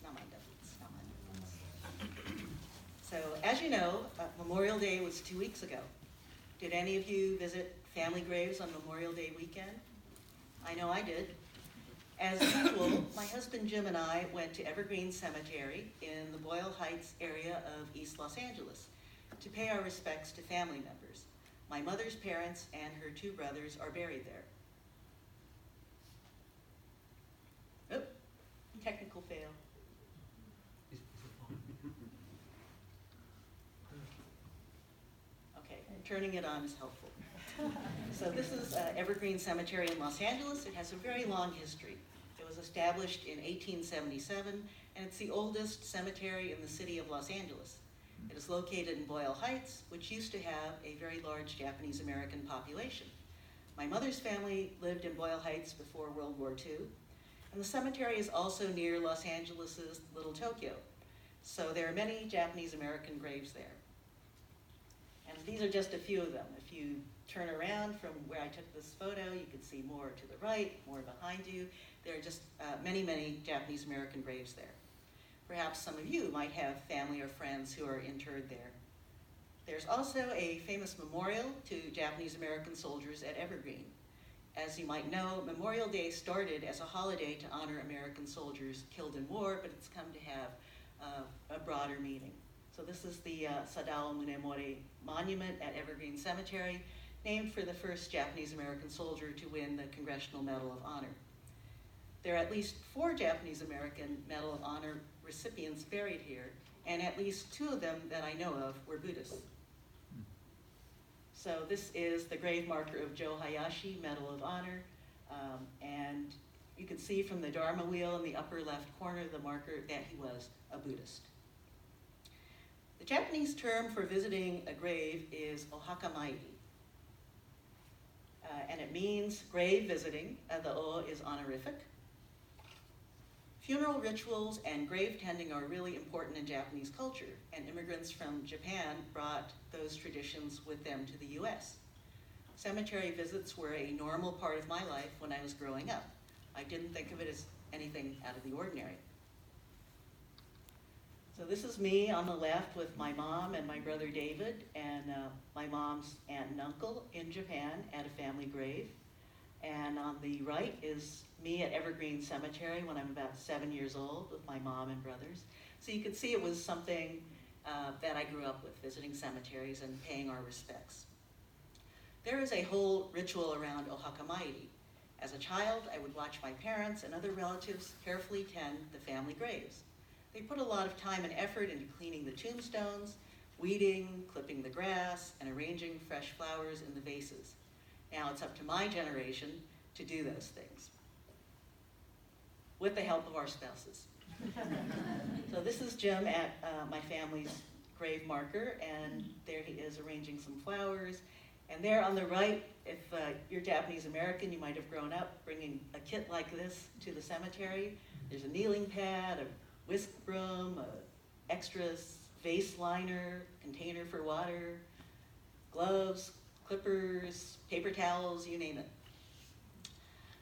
not my difference, not my difference. So, as you know, Memorial Day was 2 weeks ago. Did any of you visit family graves on Memorial Day weekend? I know I did. As usual, my husband Jim and I went to Evergreen Cemetery in the Boyle Heights area of East Los Angeles to pay our respects to family members. My mother's parents and her 2 brothers are buried there. Oh, technical fail. Okay, turning it on is helpful. So this is Evergreen Cemetery in Los Angeles. It has a very long history. It was established in 1877, and it's the oldest cemetery in the city of Los Angeles. It is located in Boyle Heights, which used to have a very large Japanese American population. My mother's family lived in Boyle Heights before World War II, and the cemetery is also near Los Angeles' Little Tokyo. So there are many Japanese American graves there. And these are just a few of them. If you turn around from where I took this photo, you can see more to the right, more behind you. There are just many, many Japanese American graves there. Perhaps some of you might have family or friends who are interred there. There's also a famous memorial to Japanese American soldiers at Evergreen. As you might know, Memorial Day started as a holiday to honor American soldiers killed in war, but it's come to have a broader meaning. So this is the Sadao Munemori Monument at Evergreen Cemetery, named for the first Japanese American soldier to win the Congressional Medal of Honor. There are at least 4 Japanese American Medal of Honor recipients buried here, and at least 2 of them that I know of were Buddhists. So this is the grave marker of Joe Hayashi Medal of Honor, and you can see from the Dharma wheel in the upper left corner of the marker that he was a Buddhist. The Japanese term for visiting a grave is ohakamairi, and it means grave visiting. The o is honorific. Funeral rituals and grave tending are really important in Japanese culture, and immigrants from Japan brought those traditions with them to the US. Cemetery visits were a normal part of my life when I was growing up. I didn't think of it as anything out of the ordinary. So this is me on the left with my mom and my brother David and my mom's aunt and uncle in Japan at a family grave. And on the right is me at Evergreen Cemetery when I'm about 7 years old with my mom and brothers. So you can see it was something that I grew up with, visiting cemeteries and paying our respects. There is a whole ritual around ohakamairi. As a child, I would watch my parents and other relatives carefully tend the family graves. They put a lot of time and effort into cleaning the tombstones, weeding, clipping the grass, and arranging fresh flowers in the vases. Now it's up to my generation to do those things, with the help of our spouses. So this is Jim at my family's grave marker, and there he is arranging some flowers. And there on the right, if you're Japanese American, you might have grown up bringing a kit like this to the cemetery. There's a kneeling pad, a whisk broom, a extra vase liner, container for water, gloves, clippers, paper towels, you name it.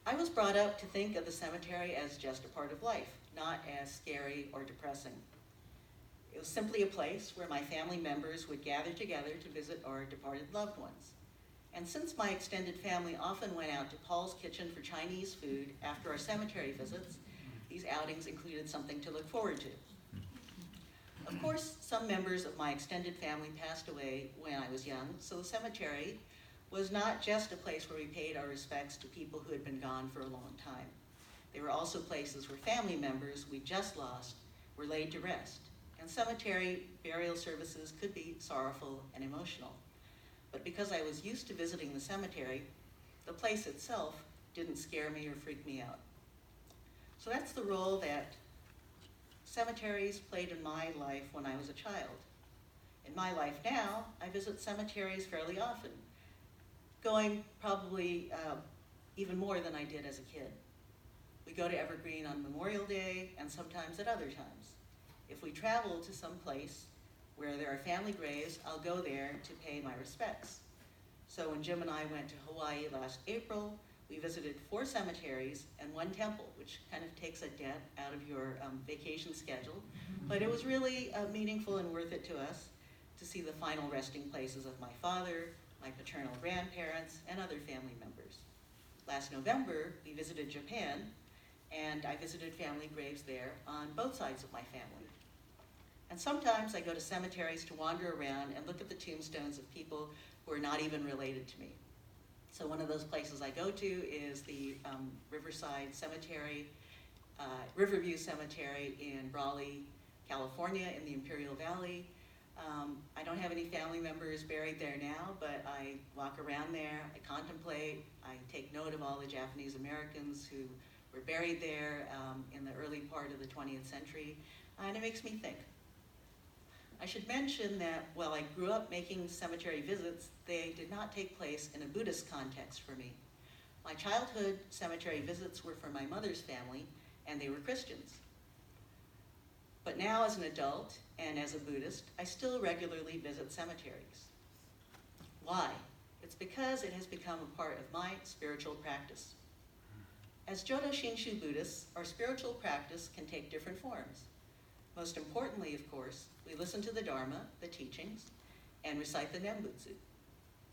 I was brought up to think of the cemetery as just a part of life, not as scary or depressing. It was simply a place where my family members would gather together to visit our departed loved ones. And since my extended family often went out to Paul's Kitchen for Chinese food after our cemetery visits, these outings included something to look forward to. Of course, some members of my extended family passed away when I was young, so the cemetery was not just a place where we paid our respects to people who had been gone for a long time. They were also places where family members we just lost were laid to rest. And cemetery burial services could be sorrowful and emotional. But because I was used to visiting the cemetery, the place itself didn't scare me or freak me out. So that's the role that cemeteries played in my life when I was a child. In my life now, I visit cemeteries fairly often, going probably even more than I did as a kid. We go to Evergreen on Memorial Day and sometimes at other times. If we travel to some place where there are family graves, I'll go there to pay my respects. So when Jim and I went to Hawaii last April, We visited 4 cemeteries and 1 temple, which kind of takes a debt out of your vacation schedule. But it was really meaningful and worth it to us to see the final resting places of my father, my paternal grandparents, and other family members. Last November, we visited Japan, and I visited family graves there on both sides of my family. And sometimes I go to cemeteries to wander around and look at the tombstones of people who are not even related to me. So one of those places I go to is the Riverside Cemetery, Riverview Cemetery in Raleigh, California, in the Imperial Valley. I don't have any family members buried there now, but I walk around there, I contemplate, I take note of all the Japanese Americans who were buried there in the early part of the 20th century, and it makes me think. I should mention that while I grew up making cemetery visits, they did not take place in a Buddhist context for me. My childhood cemetery visits were for my mother's family, and they were Christians. But now as an adult and as a Buddhist, I still regularly visit cemeteries. Why? It's because it has become a part of my spiritual practice. As Jodo Shinshu Buddhists, our spiritual practice can take different forms. Most importantly, of course, we listen to the Dharma, the teachings, and recite the Nembutsu.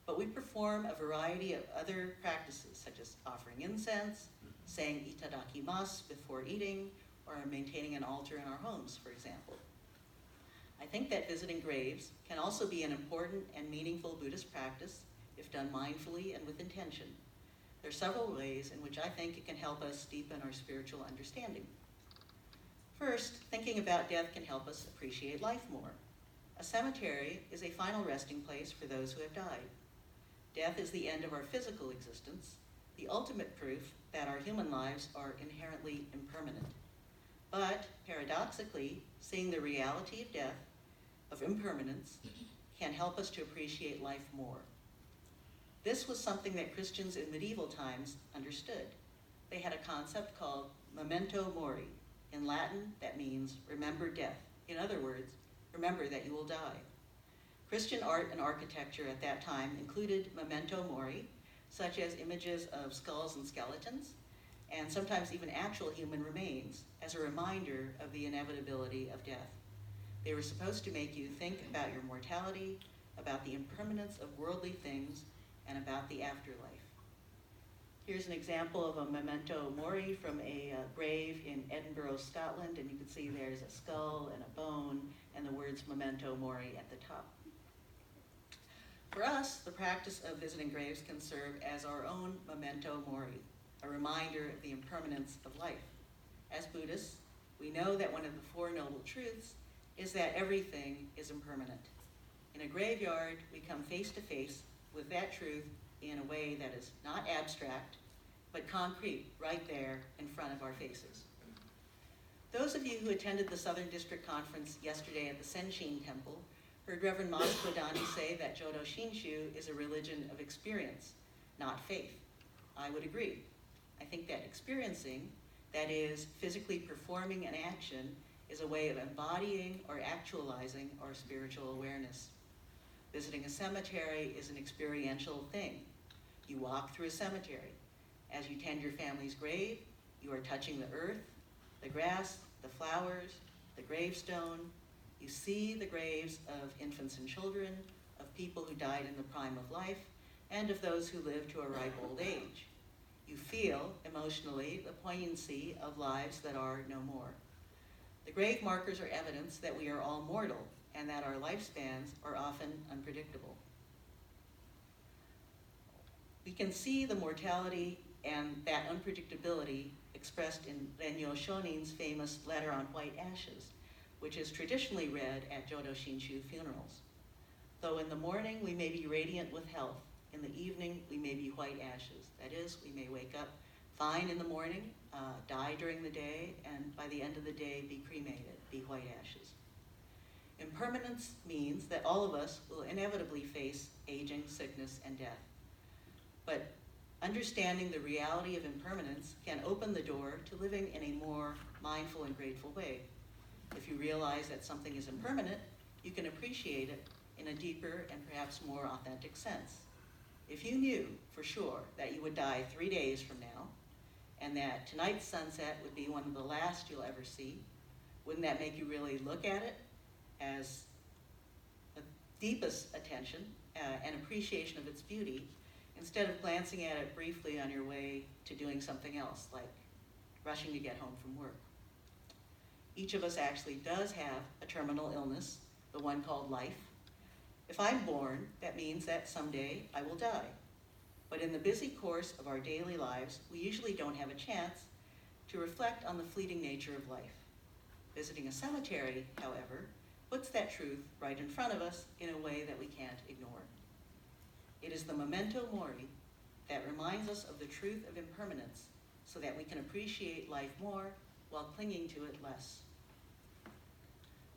But we perform a variety of other practices, such as offering incense, saying itadakimasu before eating, or maintaining an altar in our homes, for example. I think that visiting graves can also be an important and meaningful Buddhist practice if done mindfully and with intention. There are several ways in which I think it can help us deepen our spiritual understanding. First, thinking about death can help us appreciate life more. A cemetery is a final resting place for those who have died. Death is the end of our physical existence, the ultimate proof that our human lives are inherently impermanent. But, paradoxically, seeing the reality of death, of impermanence, can help us to appreciate life more. This was something that Christians in medieval times understood. They had a concept called memento mori. In Latin, that means remember death. In other words, remember that you will die. Christian art and architecture at that time included memento mori, such as images of skulls and skeletons, and sometimes even actual human remains, as a reminder of the inevitability of death. They were supposed to make you think about your mortality, about the impermanence of worldly things, and about the afterlife. Here's an example of a memento mori from a grave in Edinburgh, Scotland, and you can see there's a skull and a bone and the words memento mori at the top. For us, the practice of visiting graves can serve as our own memento mori, a reminder of the impermanence of life. As Buddhists, we know that one of the 4 noble truths is that everything is impermanent. In a graveyard, we come face to face with that truth in a way that is not abstract, but concrete, right there in front of our faces. Those of you who attended the Southern District Conference yesterday at the Sensei Temple heard Reverend Mas Kodani say that Jodo Shinshu is a religion of experience, not faith. I would agree. I think that experiencing, that is, physically performing an action, is a way of embodying or actualizing our spiritual awareness. Visiting a cemetery is an experiential thing. You walk through a cemetery. As you tend your family's grave, you are touching the earth, the grass, the flowers, the gravestone. You see the graves of infants and children, of people who died in the prime of life, and of those who lived to a ripe old age. You feel, emotionally, the poignancy of lives that are no more. The grave markers are evidence that we are all mortal, and that our lifespans are often unpredictable. We can see the mortality and that unpredictability expressed in Renyo Shonin's famous letter on white ashes, which is traditionally read at Jodo Shinshu funerals. Though in the morning we may be radiant with health, in the evening we may be white ashes. That is, we may wake up fine in the morning, die during the day, and by the end of the day be cremated, be white ashes. Impermanence means that all of us will inevitably face aging, sickness, and death. But understanding the reality of impermanence can open the door to living in a more mindful and grateful way. If you realize that something is impermanent, you can appreciate it in a deeper and perhaps more authentic sense. If you knew for sure that you would die 3 days from now, and that tonight's sunset would be one of the last you'll ever see, wouldn't that make you really look at it as the deepest attention and appreciation of its beauty, instead of glancing at it briefly on your way to doing something else, like rushing to get home from work? Each of us actually does have a terminal illness, the one called life. If I'm born, that means that someday I will die. But in the busy course of our daily lives, we usually don't have a chance to reflect on the fleeting nature of life. Visiting a cemetery, however, puts that truth right in front of us in a way that we can't ignore. It is the memento mori that reminds us of the truth of impermanence so that we can appreciate life more while clinging to it less.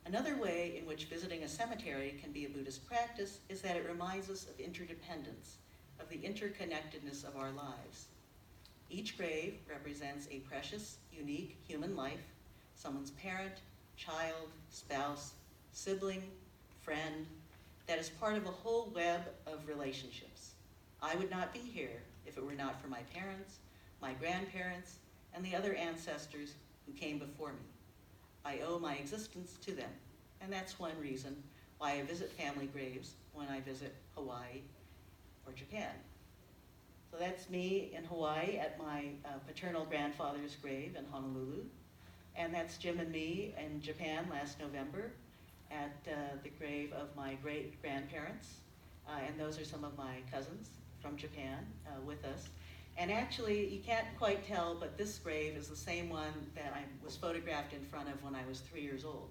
Another way in which visiting a cemetery can be a Buddhist practice is that it reminds us of interdependence, of the interconnectedness of our lives. Each grave represents a precious, unique human life, someone's parent, child, spouse, sibling, friend, that is part of a whole web of relationships. I would not be here if it were not for my parents, my grandparents, and the other ancestors who came before me. I owe my existence to them, and that's one reason why I visit family graves when I visit Hawaii or Japan. So that's me in Hawaii at my paternal grandfather's grave in Honolulu, and that's Jim and me in Japan last November at the grave of my great-grandparents, and those are some of my cousins from Japan with us. And actually, you can't quite tell, but this grave is the same one that I was photographed in front of when I was 3 years old.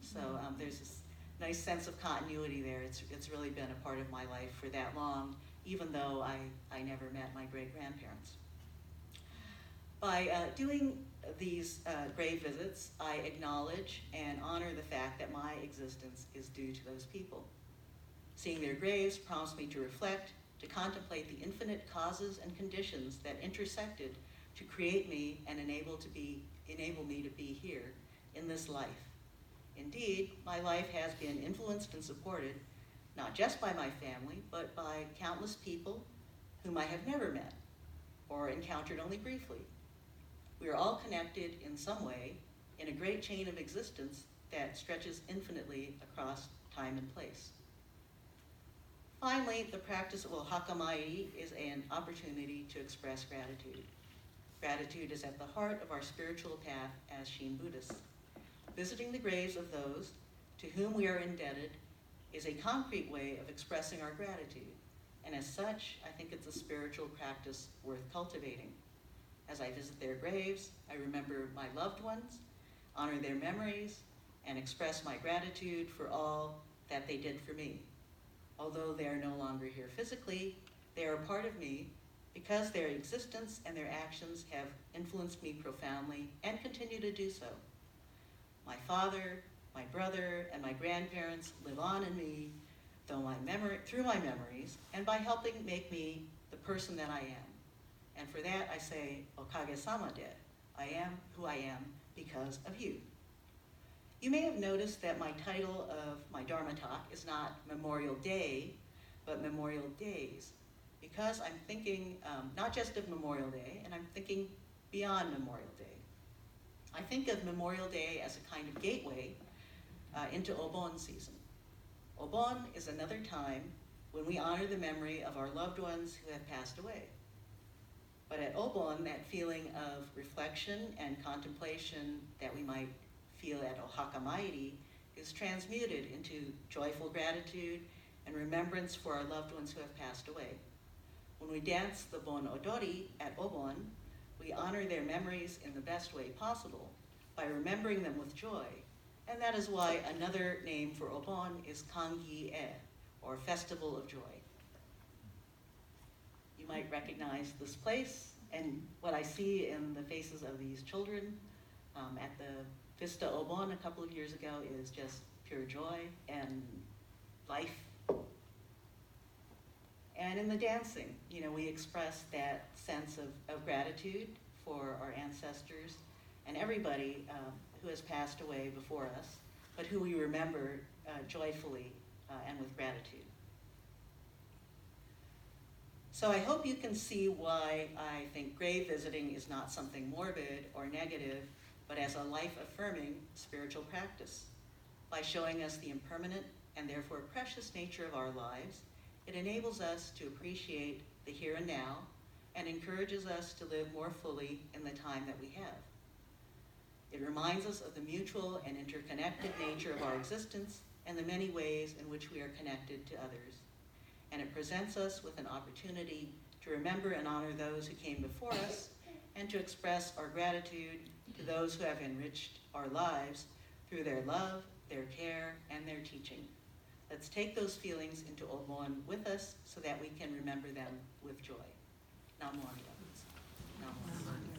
So there's this nice sense of continuity there. It's really been a part of my life for that long, even though I never met my great-grandparents. By doing these grave visits, I acknowledge and honor the fact that my existence is due to those people. Seeing their graves prompts me to reflect, to contemplate the infinite causes and conditions that intersected to create me and enable me to be here in this life. Indeed, my life has been influenced and supported not just by my family, but by countless people whom I have never met or encountered only briefly. We are all connected in some way in a great chain of existence that stretches infinitely across time and place. Finally, the practice of Hakamairi is an opportunity to express gratitude. Gratitude is at the heart of our spiritual path as Shin Buddhists. Visiting the graves of those to whom we are indebted is a concrete way of expressing our gratitude, and as such, I think it's a spiritual practice worth cultivating. As I visit their graves, I remember my loved ones, honor their memories, and express my gratitude for all that they did for me. Although they are no longer here physically, they are a part of me because their existence and their actions have influenced me profoundly and continue to do so. My father, my brother, and my grandparents live on in me through my memories and by helping make me the person that I am. And for that I say, Okage-sama de, I am who I am because of you. You may have noticed that my title of my Dharma talk is not Memorial Day, but Memorial Days, because I'm thinking not just of Memorial Day, and I'm thinking beyond Memorial Day. I think of Memorial Day as a kind of gateway into Obon season. Obon is another time when we honor the memory of our loved ones who have passed away. But at Obon, that feeling of reflection and contemplation that we might feel at Ohakamairi is transmuted into joyful gratitude and remembrance for our loved ones who have passed away. When we dance the Bon Odori at Obon, we honor their memories in the best way possible by remembering them with joy, and that is why another name for Obon is Kangi-e, or Festival of Joy. You might recognize this place, and what I see in the faces of these children at the Vista Obon a couple of years ago is just pure joy and life. And in the dancing, we express that sense of gratitude for our ancestors and everybody who has passed away before us, but who we remember joyfully and with gratitude. So I hope you can see why I think grave visiting is not something morbid or negative, but as a life-affirming spiritual practice. By showing us the impermanent and therefore precious nature of our lives, it enables us to appreciate the here and now and encourages us to live more fully in the time that we have. It reminds us of the mutual and interconnected nature of our existence and the many ways in which we are connected to others. And it presents us with an opportunity to remember and honor those who came before us and to express our gratitude to those who have enriched our lives through their love, their care, and their teaching. Let's take those feelings into Omoan with us so that we can remember them with joy. Namo Amida Butsu. Namo Amida Butsu.